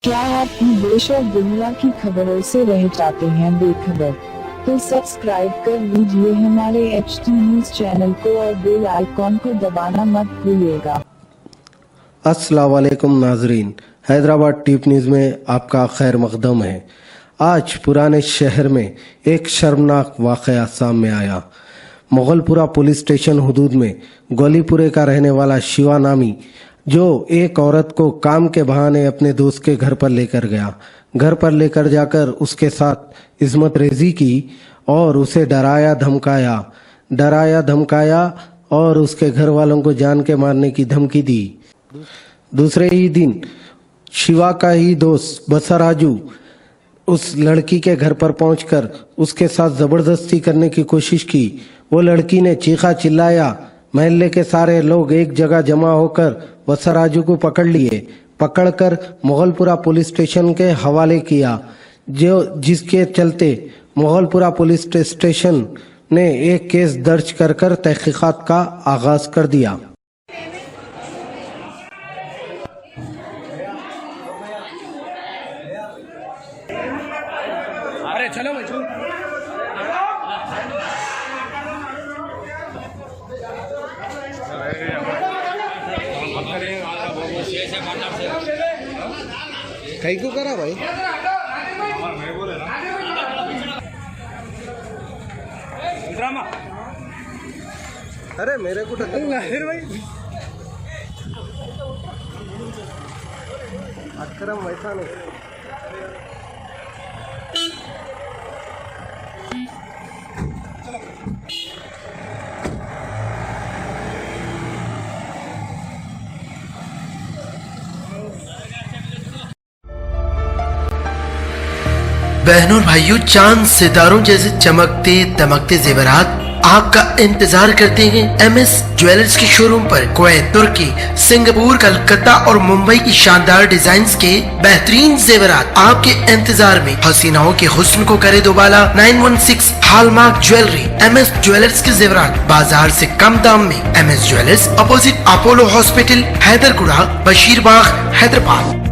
क्या आप देश और दुनिया की खबरों से रह जाते हैं बेखबर? तो सब्सक्राइब कर लीजिए हमारे HT न्यूज चैनल को और बेल आइकॉन को दबाना मत भूलिएगा। अस्सलाम वालेकुम नाजरीन, हैदराबाद टिप न्यूज़ में आपका खैर मकदम है। आज पुराने शहर में एक शर्मनाक वाक़या सामने आया। मुगलपुरा पुलिस स्टेशन हुदूद में गोलीपुरे का रहने वाला शिवा नामी, जो एक औरत को काम के बहाने अपने दोस्त के घर पर लेकर गया, घर पर लेकर जाकर उसके साथ इज़्ज़त रेज़ी की और उसे डराया धमकाया और उसके घर वालों को जान के मारने की धमकी दी। दूसरे ही दिन शिवा का ही दोस्त बसराजू उस लड़की के घर पर पहुंचकर उसके साथ जबरदस्ती करने की कोशिश की। वो लड़की ने चीखा चिल्लाया, महल्ले के सारे लोग एक जगह जमा होकर बसराजू को पकड़कर मुगलपुरा पुलिस स्टेशन के हवाले किया, जिसके चलते मुगलपुरा पुलिस स्टेशन ने एक केस दर्ज कर तहकीकात का आगाज कर दिया। अरे चलो भाई चलो। कहीं को करा भाई? ड्रामा। अरे मेरे को फिर भाई अकरम वैसा नहीं। बहनों और भाइयों, चांद सितारों जैसे चमकते दमकते जेवरात आपका इंतजार करते हैं MS ज्वेलर्स के शोरूम पर। कुवैत, तुर्की, सिंगापुर, कलकत्ता और मुंबई की शानदार डिजाइन्स के बेहतरीन जेवरात आपके इंतजार में। हसीनाओं के हुस्न को करे दोबाला। 916 हॉलमार्क ज्वेलरी। MS ज्वेलर्स के जेवरात बाजार से कम दाम में। MS jewellers, opposite Apollo hospital, Hyderguda, Basheerbagh, Hyderabad.